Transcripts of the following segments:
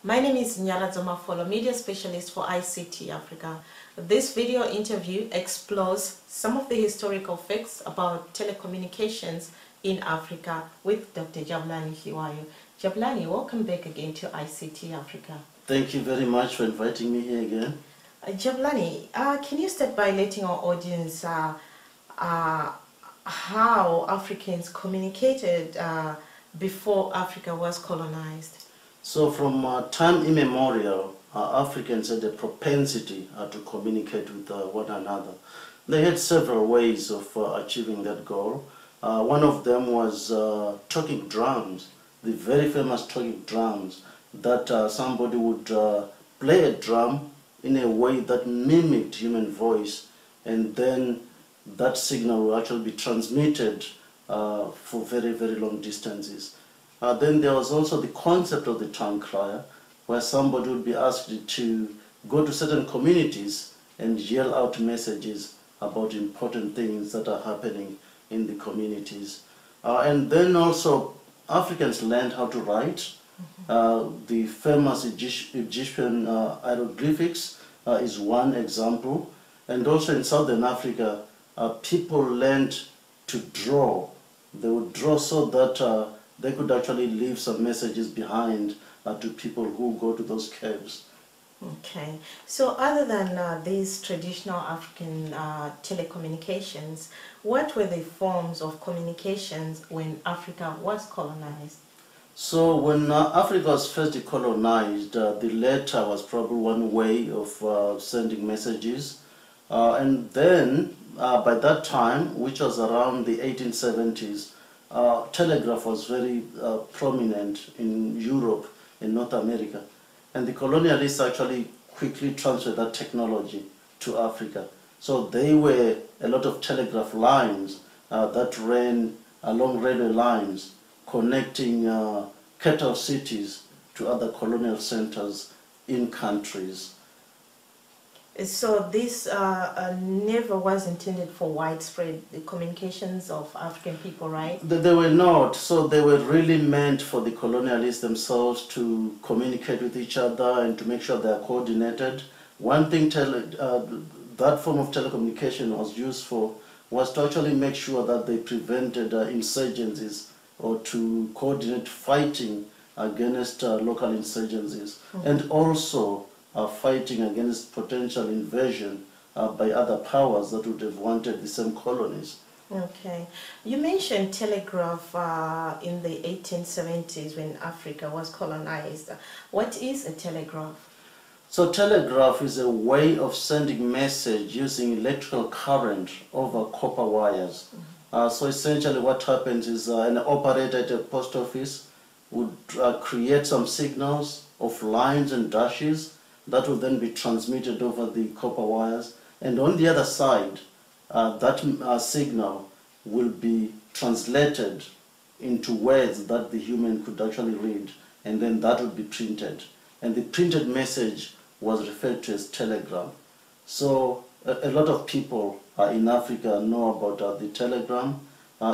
My name is Nyala Zomafolo, Media Specialist for ICT Africa. This video interview explores some of the historical facts about telecommunications in Africa with Dr. Jabulani Hiwayo. Jabulani, welcome back again to ICT Africa. Thank you very much for inviting me here again. Jabulani, can you start by letting our audience how Africans communicated before Africa was colonized? So from time immemorial, Africans had a propensity to communicate with one another. They had several ways of achieving that goal. One of them was talking drums, the very famous talking drums, that somebody would play a drum in a way that mimicked human voice, and then that signal will actually be transmitted for very, very long distances. Then there was also the concept of the town crier, where somebody would be asked to go to certain communities and yell out messages about important things that are happening in the communities. And then also Africans learned how to write. The famous Egyptian hieroglyphics is one example. And also in Southern Africa, people learned to draw. They would draw so that they could actually leave some messages behind to people who go to those caves. Okay, so other than these traditional African telecommunications, what were the forms of communications when Africa was colonized? So when Africa was first colonized, the letter was probably one way of sending messages. And then by that time, which was around the 1870s, telegraph was very prominent in Europe and North America. And the colonialists actually quickly transferred that technology to Africa. So there were a lot of telegraph lines that ran along railway lines connecting capital cities to other colonial centers in countries. So this never was intended for widespread communications of African people, right? They were not. So they were really meant for the colonialists themselves to communicate with each other and to make sure they are coordinated. One thing that form of telecommunication was used for was to actually make sure that they prevented insurgencies or to coordinate fighting against local insurgencies. And also fighting against potential invasion by other powers that would have wanted the same colonies. Okay. You mentioned telegraph in the 1870s when Africa was colonized. What is a telegraph? So telegraph is a way of sending message using electrical current over copper wires. So essentially what happens is an operator at a post office would create some signals of lines and dashes that will then be transmitted over the copper wires, and on the other side, that signal will be translated into words that the human could actually read, and then that would be printed. And the printed message was referred to as telegram. So a lot of people in Africa know about the telegram.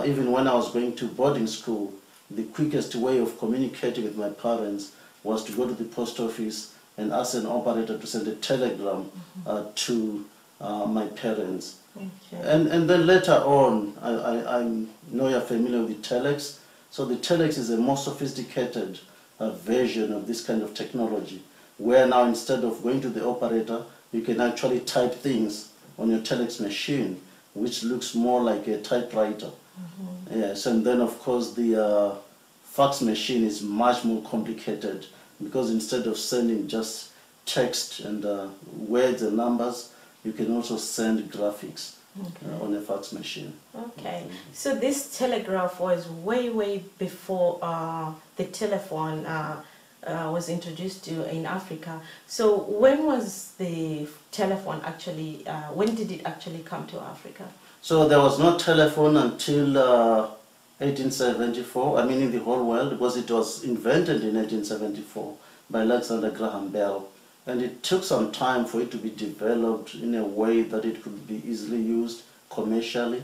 Even when I was going to boarding school, the quickest way of communicating with my parents was to go to the post office and ask an operator to send a telegram to my parents. Okay. And then later on, I know you're familiar with the telex. So the telex is a more sophisticated version of this kind of technology, where now instead of going to the operator, you can actually type things on your telex machine, which looks more like a typewriter. Yes, and then of course the fax machine is much more complicated, because instead of sending just text and words and numbers, you can also send graphics on a fax machine. Okay, so this telegraph was way before the telephone was introduced in Africa. So when was the telephone actually, when did it actually come to Africa? So there was no telephone until 1874, I mean in the whole world, because it was invented in 1874 by Alexander Graham Bell. And it took some time for it to be developed in a way that it could be easily used commercially.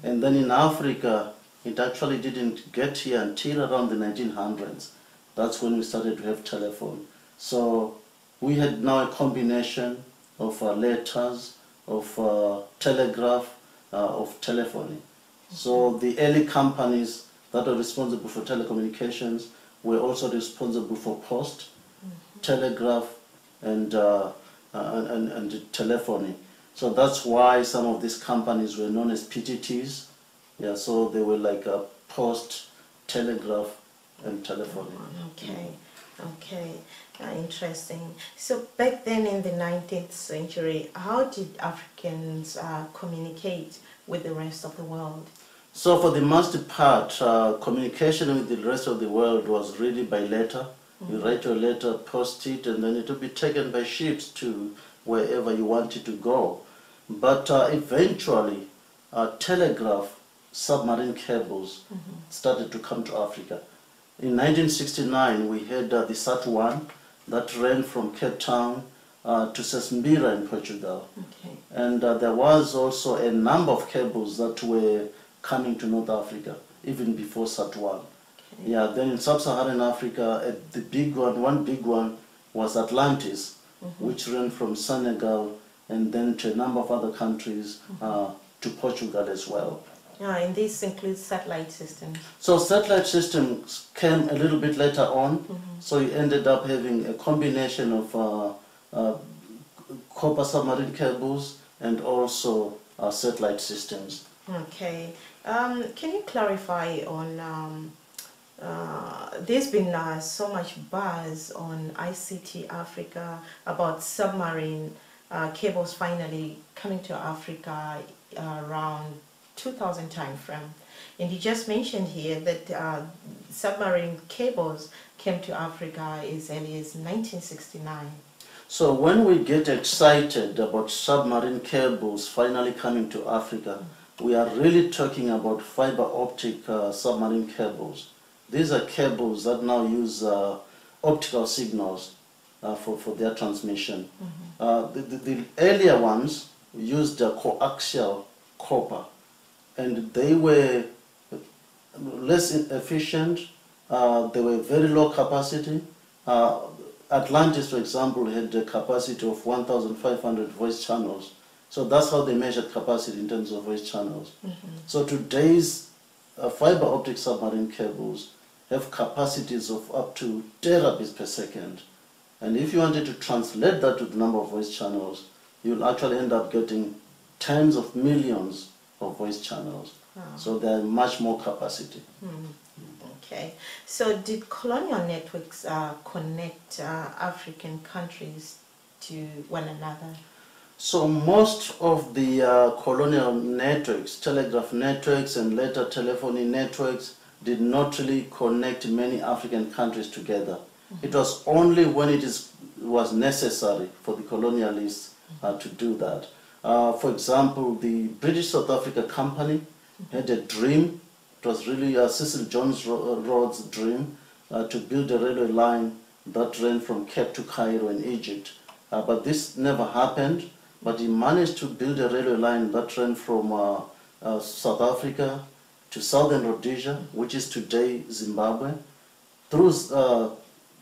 And then in Africa, it actually didn't get here until around the 1900s. That's when we started to have telephone. So we had now a combination of letters, of telegraph, of telephony. So the early companies that are responsible for telecommunications were also responsible for post, telegraph, and telephony. So that's why some of these companies were known as PTTs. Yeah, so they were like post, telegraph, and telephony. Okay, okay, interesting. So back then in the 19th century, how did Africans communicate with the rest of the world? So for the most part, communication with the rest of the world was really by letter. You write your letter, post it, and then it will be taken by ships to wherever you want it to go. But eventually, telegraph, submarine cables started to come to Africa. In 1969, we had the SAT-1 that ran from Cape Town to Sesmbira in Portugal. Okay. And there was also a number of cables that were coming to North Africa, even before SAT-1. Okay. Yeah, then in sub-Saharan Africa, the big one big one was Atlantis, which ran from Senegal and then to a number of other countries, to Portugal as well. And this includes satellite systems. So satellite systems came a little bit later on, so you ended up having a combination of copper submarine cables and also satellite systems. Okay. Can you clarify on, there's been so much buzz on ICT Africa about submarine cables finally coming to Africa around 2000 time frame. And you just mentioned here that submarine cables came to Africa as early as 1969. So when we get excited about submarine cables finally coming to Africa, we are really talking about fiber optic submarine cables. These are cables that now use optical signals for their transmission. The earlier ones used coaxial copper, and they were less efficient, they were very low capacity. Atlantis, for example, had a capacity of 1,500 voice channels. So that's how they measured capacity in terms of voice channels. So today's fiber optic submarine cables have capacities of up to terabits per second. And if you wanted to translate that to the number of voice channels, you'll actually end up getting tens of millions of voice channels. Wow. So they're much more capacity. Okay. So did colonial networks connect African countries to one another? So most of the colonial networks, telegraph networks and later telephony networks, did not really connect many African countries together. It was only when it was necessary for the colonialists to do that. For example, the British South Africa Company had a dream. It was really Cecil Jones Rhodes' dream to build a railway line that ran from Cape to Cairo in Egypt. But this never happened. But he managed to build a railway line that ran from South Africa to southern Rhodesia, which is today Zimbabwe, through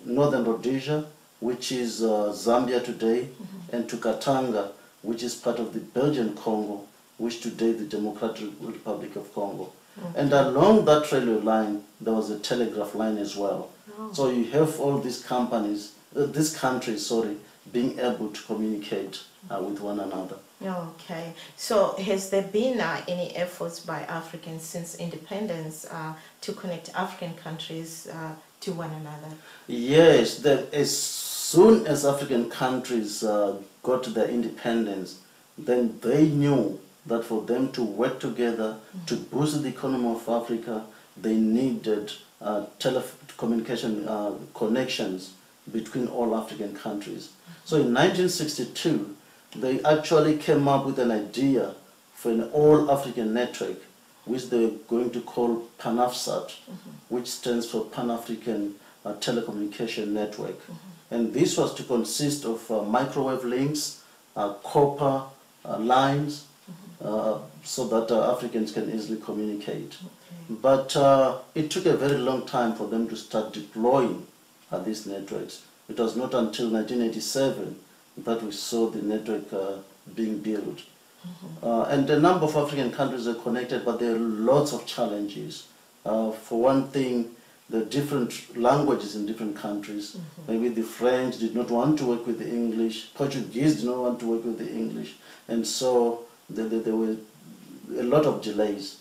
northern Rhodesia, which is Zambia today, and to Katanga, which is part of the Belgian Congo, which today the Democratic Republic of Congo. And along that railway line, there was a telegraph line as well. So you have all these companies, these countries, being able to communicate with one another. Okay. So has there been any efforts by Africans since independence to connect African countries to one another? Yes, as soon as African countries got their independence, then they knew that for them to work together to boost the economy of Africa, they needed telecommunication connections between all African countries. So in 1962, they actually came up with an idea for an all-African network, which they were going to call PANAFTEL, which stands for Pan-African Telecommunication Network. And this was to consist of microwave links, copper lines, so that Africans can easily communicate. But it took a very long time for them to start deploying these networks. It was not until 1987 that we saw the network being built. And a number of African countries are connected, but there are lots of challenges. For one thing, the different languages in different countries. Maybe the French did not want to work with the English, Portuguese did not want to work with the English, and so there were a lot of delays.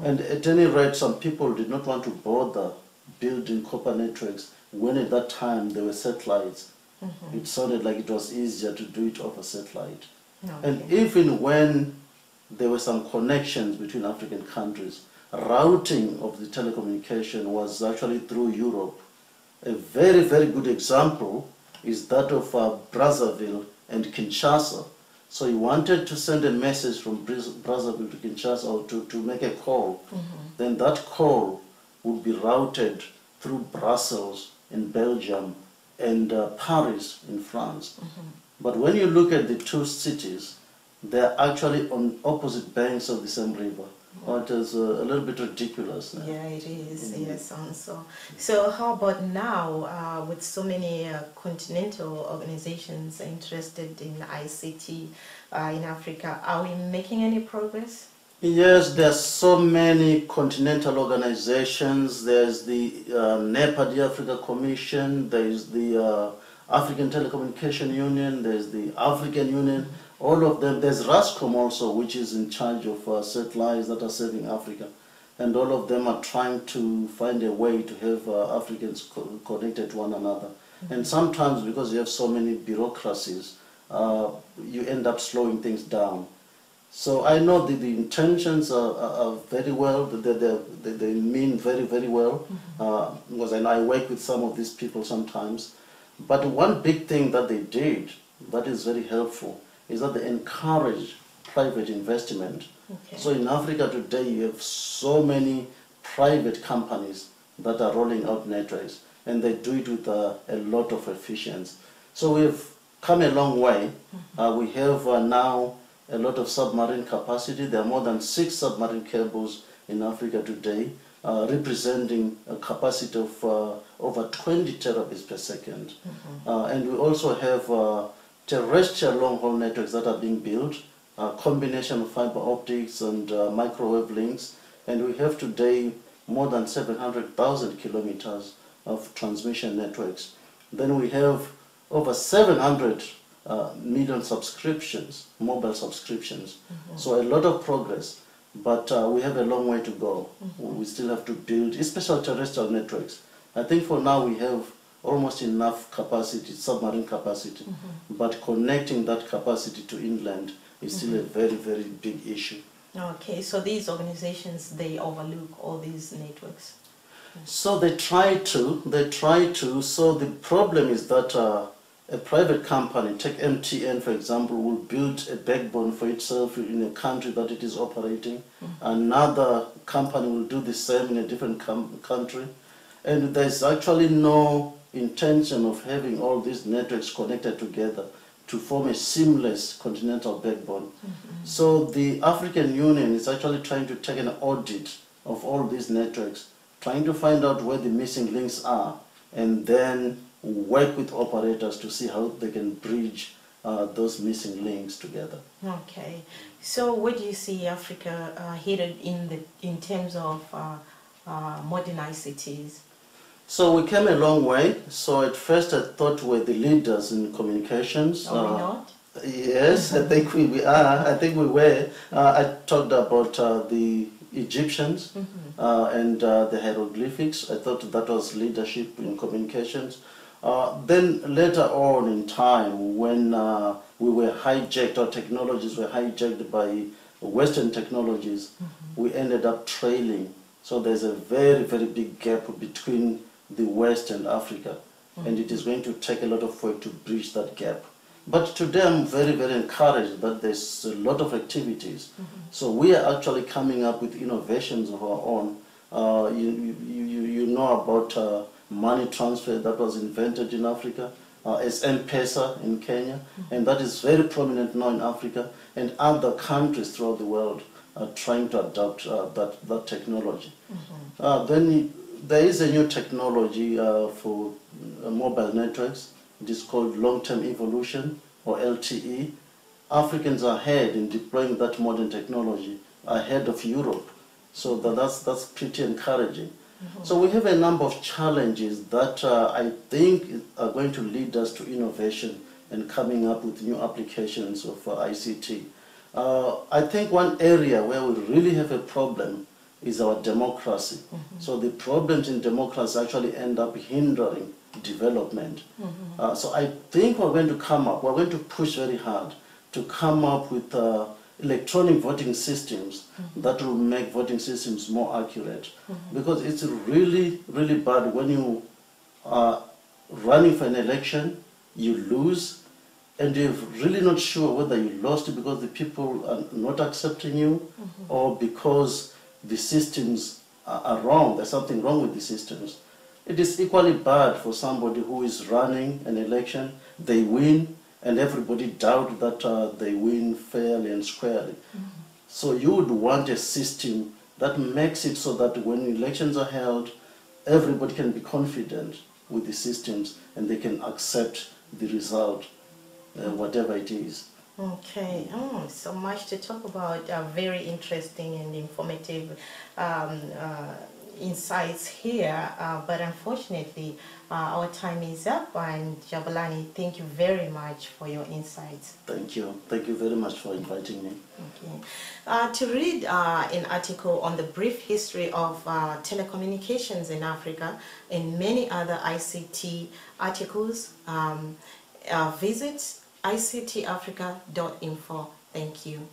And at any rate, some people did not want to bother building copper networks when at that time there were satellites. It sounded like it was easier to do it over satellite. And even when there were some connections between African countries, routing of the telecommunication was actually through Europe. A very, very good example is that of Brazzaville and Kinshasa. So you wanted to send a message from Brazzaville to Kinshasa or to make a call, then that call would be routed through Brussels in Belgium and Paris in France. But when you look at the two cities, they're actually on opposite banks of the same river. It is a little bit ridiculous. Yeah, it is. Yes, so how about now, with so many continental organizations interested in ICT in Africa, are we making any progress? Yes, there's so many continental organizations. There's the NEPA, the Africa Commission. There's the African Telecommunication Union. There's the African Union. All of them. There's RASCOM also, which is in charge of satellites that are serving Africa. And all of them are trying to find a way to have Africans connected to one another. And sometimes, because you have so many bureaucracies, you end up slowing things down. So I know that the intentions are very well, they mean very, very well, because I know I work with some of these people sometimes. But one big thing that they did that is very helpful is that they encourage private investment. So in Africa today, you have so many private companies that are rolling out networks, and they do it with a lot of efficiency. So we've come a long way. We have now a lot of submarine capacity. There are more than 6 submarine cables in Africa today, representing a capacity of over 20 terabits per second. And we also have terrestrial long-haul networks that are being built, a combination of fiber optics and microwave links, and we have today more than 700,000 kilometers of transmission networks. Then we have over 700 million subscriptions, mobile subscriptions. So a lot of progress, but we have a long way to go. We still have to build, especially terrestrial networks. I think for now we have almost enough capacity, submarine capacity, but connecting that capacity to inland is still a very, very big issue. Okay, so these organizations, they overlook all these networks? So they try to. So the problem is that a private company, take MTN for example, will build a backbone for itself in a country that it is operating. Another company will do the same in a different country. And there's actually no intention of having all these networks connected together to form a seamless continental backbone. So the African Union is actually trying to take an audit of all these networks, trying to find out where the missing links are, and then work with operators to see how they can bridge those missing links together. Okay, so where do you see Africa headed in terms of modern ICTs? So we came a long way. So at first I thought we're the leaders in communications. Are we not? Yes, I think we are. I think we were. I talked about the Egyptians and the hieroglyphics. I thought that was leadership in communications. Then later on in time, when we were hijacked, our technologies were hijacked by Western technologies, we ended up trailing. So there's a very, very big gap between the West and Africa, and it is going to take a lot of work to bridge that gap. But today I'm very, very encouraged that there's a lot of activities. So we are actually coming up with innovations of our own. You know about money transfer that was invented in Africa, as M-Pesa in Kenya, and that is very prominent now in Africa, and other countries throughout the world are trying to adopt that technology. Then there is a new technology for mobile networks It is called long-term evolution, or LTE. Africans are ahead in deploying that modern technology, ahead of Europe. So that's pretty encouraging. So we have a number of challenges that I think are going to lead us to innovation and coming up with new applications of ICT. I think one area where we really have a problem is our democracy. So the problems in democracy actually end up hindering development. So I think we're going to push very hard to come up with electronic voting systems that will make voting systems more accurate. Because it's really, really bad when you are running for an election, you lose, and you're really not sure whether you lost because the people are not accepting you or because the systems are wrong. There's something wrong with the systems. It is equally bad for somebody who is running an election, they win, and everybody doubt that they win fairly and squarely. So you would want a system that makes it so that when elections are held, everybody can be confident with the systems and they can accept the result, whatever it is. Okay, so much to talk about. Very interesting and informative insights here, but unfortunately our time is up. And Jabulani, thank you very much for your insights. Thank you very much for inviting me. Okay. To read an article on the brief history of telecommunications in Africa and many other ICT articles, visit ICTAfrica.info. Thank you.